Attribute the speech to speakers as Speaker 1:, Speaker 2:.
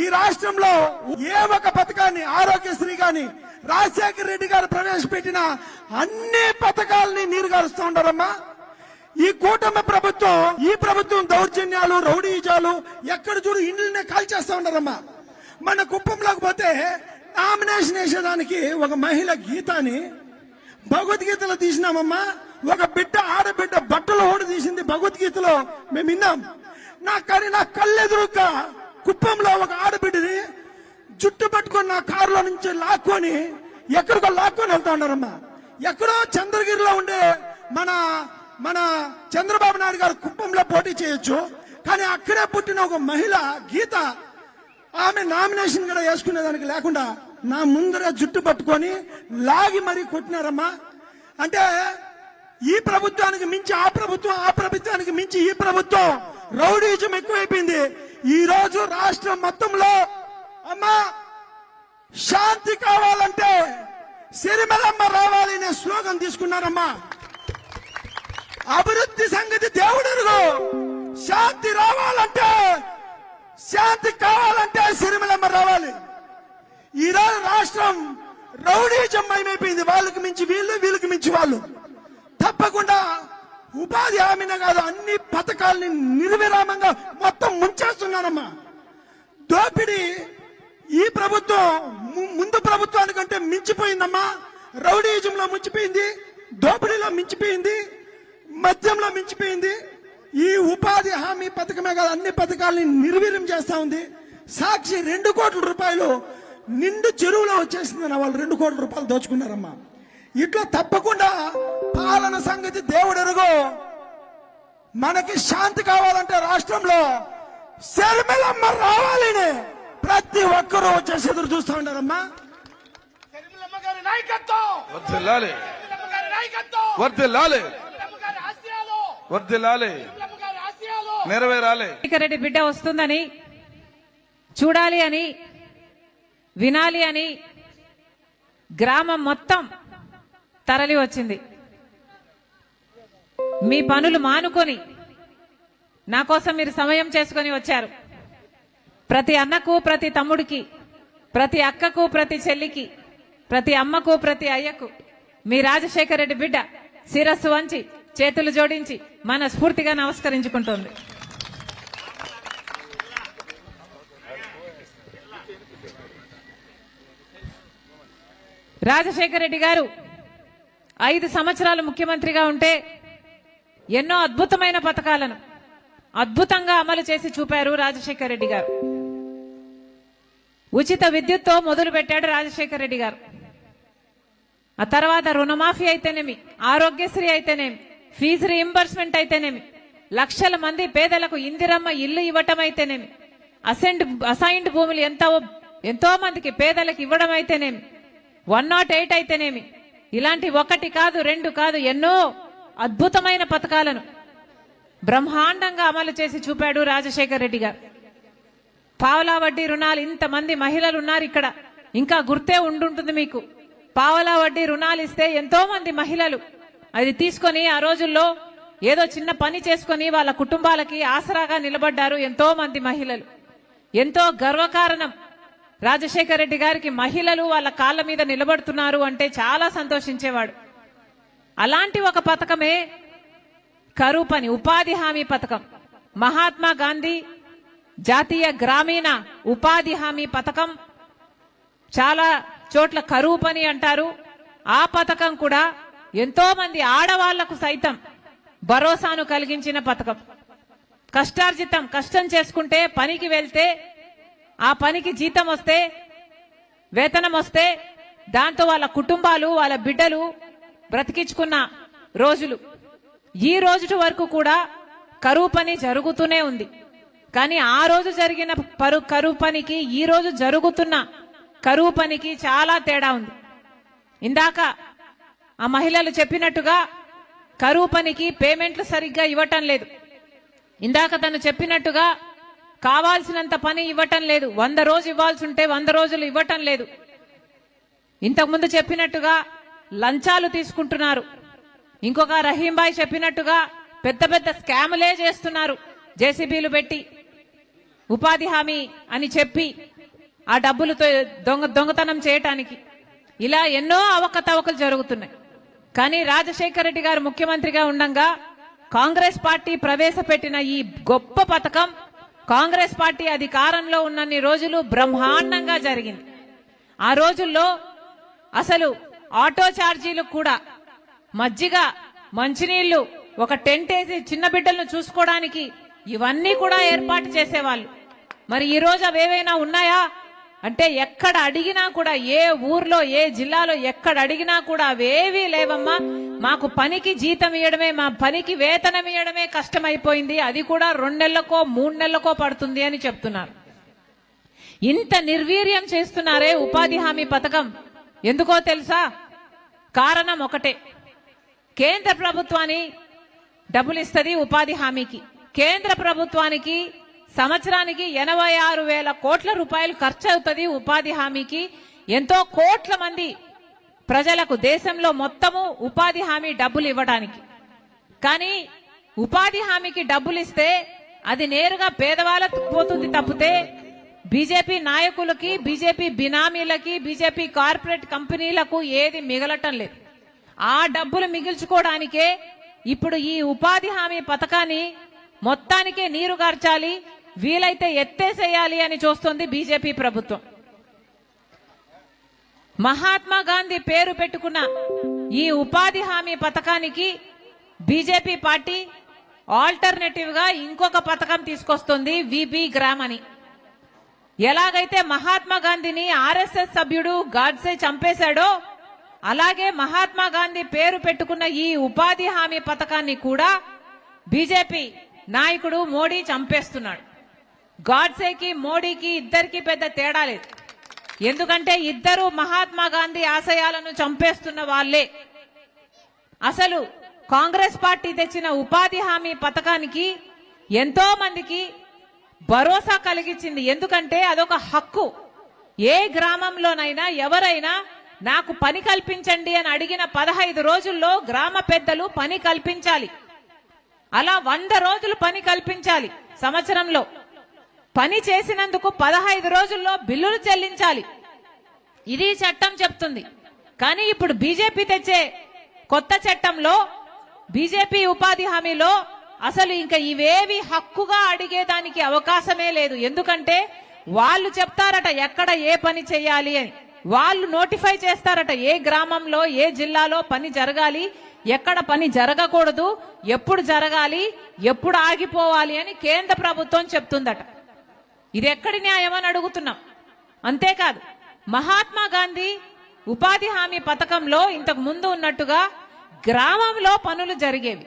Speaker 1: ఈ రాష్ట్రంలో ఏ ఒక పథకాన్ని ఆరోగ్యశ్రీ గాని రాజశేఖర రెడ్డి గారు ప్రవేశపెట్టిన అన్ని పథకాలని నీరుగారుస్తూ ఉంటారమ్మా. ఈ కూటమి ప్రభుత్వం, ఈ ప్రభుత్వం దౌర్జన్యాలు, రౌడీజాలు ఎక్కడ చూడు ఇండ్లనే కాల్చేస్తా ఉన్నారమ్మా. మన కుప్పంలోకి పోతే నామినేషన్ వేసేదానికి ఒక మహిళ గీతాని భగవద్గీతలో తీసినామమ్మా. ఒక బిడ్డ, ఆడబిడ్డ బట్టలు ఓడి తీసింది భగవద్గీతలో మేము విన్నాం. కానీ నా కళ్ళెదురుగా కుప్పంలో ఒక ఆడబిడ్డని జుట్టు పట్టుకొని నా కారులో నుంచి లాక్కొని ఎక్కడికో లాక్కొని వెళ్తా ఉన్నారమ్మా. ఎక్కడో చంద్రగిరిలో ఉండే మన చంద్రబాబు నాయుడు గారు కుప్పంలో పోటీ చేయొచ్చు, కానీ అక్కడే పుట్టిన ఒక మహిళ గీత, ఆమె నామినేషన్ కూడా వేసుకునేదానికి లేకుండా నా ముందర జుట్టు పట్టుకొని లాగి మరీ కొట్టినారమ్మా. అంటే ఈ ప్రభుత్వానికి మించి ఆ ప్రభుత్వం, ఆ ప్రభుత్వానికి మించి ఈ ప్రభుత్వం రౌడీజం ఎక్కువైపోయింది. ఈ రోజు రాష్ట్రం మొత్తంలో అమ్మా శాంతి కావాలంటే సిరిమలమ్మ రావాలి అనే స్లోగన్ తీసుకున్నారమ్మా. అభివృద్ధి సంగతి దేవుడెరుగు, శాంతి రావాలంటే, శాంతి కావాలంటే సిరిమలమ్మ రావాలి. ఈ రోజు రాష్ట్రం రౌడీజం మయమైపోయింది. వాళ్ళకి మించి వీళ్ళు, వీళ్ళకి మించి వాళ్ళు. తప్పకుండా ఉపాధి హామీనే కాదు, అన్ని పథకాలని నిర్విరామంగా మొత్తం ముంచేస్తున్నారమ్మా. దోపిడీ ఈ ప్రభుత్వం ముందు ప్రభుత్వానికంటే మించిపోయిందమ్మా. రౌడీజంలో మించిపోయింది, దోపిడీలో మించిపోయింది, మద్యంలో మించిపోయింది. ఈ ఉపాధి హామీ పథకమే కాదు, అన్ని పథకాలని నిర్వీర్యం చేస్తా ఉంది. సాక్షి 2 కోట్ల రూపాయలు నిండు చెరువులో వచ్చేసిందన్న వాళ్ళు 2 కోట్ల రూపాయలు దోచుకున్నారమ్మా. ఇట్లా తప్పకుండా పాలన సంగతి దేవుడెరుగు. మనకి శాంతి కావాలంటే రాష్ట్రంలో శర్మిలమ్మ రావాలని ప్రతి ఒక్కరూ వచ్చేసి ఎదురు చూస్తూ ఉంటారమ్మా.
Speaker 2: నెరవేరాలి. రెడ్డి బిడ్డ వస్తుందని చూడాలి అని, వినాలి అని గ్రామం మొత్తం తరలి వచ్చింది. మీ పనులు మానుకొని నా కోసం మీరు సమయం చేసుకొని వచ్చారు. ప్రతి అన్నకు, ప్రతి తమ్ముడికి, ప్రతి అక్కకు, ప్రతి చెల్లికి, ప్రతి అమ్మకు, ప్రతి అయ్యకు మీ రాజశేఖర రెడ్డి బిడ్డ శిరస్సు వంచి చేతులు జోడించి మనస్ఫూర్తిగా నమస్కరించుకుంటోంది. రాజశేఖర రెడ్డి గారు 5 సంవత్సరాలు ముఖ్యమంత్రిగా ఉంటే ఎన్నో అద్భుతమైన పథకాలను అద్భుతంగా అమలు చేసి చూపారు రాజశేఖర రెడ్డి గారు. ఉచిత విద్యుత్తో మొదలు పెట్టాడు రాజశేఖర రెడ్డి గారు. ఆ తర్వాత రుణమాఫీ అయితేనేమి, ఆరోగ్యశ్రీ అయితేనేమి, ఫీజు రీయింబర్స్మెంట్ అయితేనేమి, లక్షల మంది పేదలకు ఇందిరమ్మ ఇల్లు ఇవ్వటం అయితేనేమి, అసైన్డ్ భూములు ఎంతో మందికి పేదలకు ఇవ్వడం అయితేనేమి, 108 అయితేనేమి, ఇలాంటి 1 కాదు 2 కాదు ఎన్నో అద్భుతమైన పథకాలను బ్రహ్మాండంగా అమలు చేసి చూపాడు రాజశేఖర రెడ్డి గారు. పావలా వడ్డీ రుణాలు, ఇంతమంది మహిళలు ఉన్నారు ఇక్కడ, ఇంకా గుర్తే ఉండుంటుంది మీకు. పావలా వడ్డీ రుణాలు ఇస్తే ఎంతో మంది మహిళలు అది తీసుకొని ఆ రోజుల్లో ఏదో చిన్న పని చేసుకొని వాళ్ళ కుటుంబాలకి ఆసరాగా నిలబడ్డారు ఎంతో మంది మహిళలు. ఎంతో గర్వకారణం రాజశేఖర రెడ్డి గారికి. మహిళలు వాళ్ళ కాళ్ళ మీద నిలబడుతున్నారు అంటే చాలా సంతోషించేవాడు. అలాంటి ఒక పథకమే కరువు పని ఉపాధి హామీ పథకం. మహాత్మా గాంధీ జాతీయ గ్రామీణ ఉపాధి హామీ పథకం, చాలా చోట్ల కరువు పని అంటారు. ఆ పథకం కూడా ఎంతో మంది ఆడవాళ్లకు సైతం భరోసాను కలిగించిన పథకం. కష్టార్జితం, కష్టం చేసుకుంటే, పనికి వెళ్తే ఆ పనికి జీతం వస్తే, వేతనం వస్తే దాంతో వాళ్ళ కుటుంబాలు, వాళ్ళ బిడ్డలు బ్రతికించుకున్న రోజులు. ఈ రోజు వరకు కూడా కరువు పని జరుగుతూనే ఉంది. కానీ ఆ రోజు జరిగిన కరువు పనికి ఈ రోజు జరుగుతున్న కరువు పనికి చాలా తేడా ఉంది. ఇందాక ఆ మహిళలు చెప్పినట్టుగా కరువు పనికి పేమెంట్లు సరిగ్గా ఇవ్వటం లేదు. ఇందాక తను చెప్పినట్టుగా కావాల్సినంత పని ఇవ్వటం లేదు. 100 రోజులు ఇవ్వాల్సి ఉంటే 100 రోజులు ఇవ్వటం లేదు. ఇంతకుముందు చెప్పినట్టుగా లంచాలు తీసుకుంటున్నారు. ఇంకొక రహీంబాయ్ చెప్పినట్టుగా పెద్ద పెద్ద స్కాములే చేస్తున్నారు జేసీబీలు పెట్టి. ఉపాధి హామీ అని చెప్పి ఆ డబ్బులతో దొంగతనం చేయటానికి ఇలా ఎన్నో అవకతవకలు జరుగుతున్నాయి. కానీ రాజశేఖర రెడ్డి గారు ముఖ్యమంత్రిగా ఉండంగా కాంగ్రెస్ పార్టీ ప్రవేశపెట్టిన ఈ గొప్ప పథకం కాంగ్రెస్ పార్టీ అధికారంలో ఉన్నన్ని రోజులు బ్రహ్మాండంగా జరిగింది. ఆ రోజుల్లో అసలు ఆటో ఛార్జీలు కూడా మజ్జిగ, మంచినీళ్లు, ఒక టెంట్ వేసి చిన్న బిడ్డలను చూసుకోవడానికి ఇవన్నీ కూడా ఏర్పాటు చేసేవాళ్ళు. మరి ఈ రోజు అవేవైనా ఉన్నాయా అంటే ఎక్కడ అడిగినా కూడా, ఏ ఊర్లో ఏ జిల్లాలో ఎక్కడ అడిగినా కూడా అవేవీ లేవమ్మా. మాకు పనికి జీతం ఇవ్వడమే, మా పనికి వేతనం ఇవ్వడమే కష్టమైపోయింది, అది కూడా 2 నెలలకో 3 నెలలకో పడుతుంది అని చెప్తున్నారు. ఇంత నిర్వీర్యం చేస్తున్నారే ఉపాధి హామీ పథకం. ఎందుకో తెలుసా? కారణం ఒకటే, కేంద్ర ప్రభుత్వాన్ని డబ్బులు ఇస్తుంది ఉపాధి హామీకి. కేంద్ర ప్రభుత్వానికి సంవత్సరానికి 86,000 కోట్ల రూపాయలు ఖర్చు అవుతుంది ఉపాధి హామీకి. ఎంతో కోట్ల మంది ప్రజలకు దేశంలో మొత్తము ఉపాధి హామీ డబ్బులు ఇవ్వడానికి. కానీ ఉపాధి హామీకి డబ్బులు ఇస్తే అది నేరుగా పేదవాళ్ళకు పోతుంది తప్పితే బీజేపీ నాయకులకి, బీజేపీ బినామీలకి, బీజేపీ కార్పొరేట్ కంపెనీలకు ఏది మిగలటం లేదు. ఆ డబ్బులు మిగిల్చుకోవడానికే ఇప్పుడు ఈ ఉపాధి హామీ పథకాన్ని మొత్తానికే నీరు గార్చాలి, వీలైతే ఎత్తేసేయాలి అని చూస్తోంది బీజేపీ ప్రభుత్వం. మహాత్మా గాంధీ పేరు పెట్టుకున్న ఈ ఉపాధి హామీ పథకానికి బీజేపీ పార్టీ ఆల్టర్నేటివ్ గా ఇంకొక పథకం తీసుకొస్తుంది, విబి గ్రామ్ అని. ఎలాగైతే మహాత్మా గాంధీని ఆర్ఎస్ఎస్ సభ్యుడు గాడ్సే చంపేశాడో అలాగే మహాత్మా గాంధీ పేరు పెట్టుకున్న ఈ ఉపాధి హామీ పథకాన్ని కూడా బీజేపీ నాయకుడు మోడీ చంపేస్తున్నాడు. గాడ్సేకి మోడీకి ఇద్దరికి పెద్ద తేడా లేదు. ఎందుకంటే ఇద్దరు మహాత్మా గాంధీ ఆశయాలను చంపేస్తున్న వాళ్లే. అసలు కాంగ్రెస్ పార్టీ తెచ్చిన ఉపాధి హామీ పథకానికి ఎంతో మందికి భరోసా కలిగించింది. ఎందుకంటే అదొక హక్కు. ఏ గ్రామంలోనైనా ఎవరైనా నాకు పని కల్పించండి అని అడిగిన 15 రోజుల్లో గ్రామ పెద్దలు పని కల్పించాలి. అలా 100 రోజులు పని కల్పించాలి. సంవత్సరంలో పని చేసినందుకు 15 రోజుల్లో బిల్లులు చెల్లించాలి. ఇది చట్టం చెప్తుంది. కానీ ఇప్పుడు బీజేపీ తెచ్చే కొత్త చట్టంలో, బీజేపీ ఉపాధి హామీలో అసలు ఇంకా ఇవేవి హక్కుగా అడిగేదానికి అవకాశమే లేదు. ఎందుకంటే వాళ్ళు చెప్తారట ఎక్కడ ఏ పని చేయాలి అని, వాళ్ళు నోటిఫై చేస్తారట ఏ గ్రామంలో ఏ జిల్లాలో పని జరగాలి, ఎక్కడ పని జరగకూడదు, ఎప్పుడు జరగాలి, ఎప్పుడు ఆగిపోవాలి అని కేంద్ర ప్రభుత్వం చెప్తుందట. ఇది ఎక్కడి న్యాయం అని అడుగుతున్నాం. అంతేకాదు మహాత్మా గాంధీ ఉపాధి హామీ పథకంలో ఇంతకు ముందు ఉన్నట్టుగా గ్రామంలో పనులు జరిగేవి.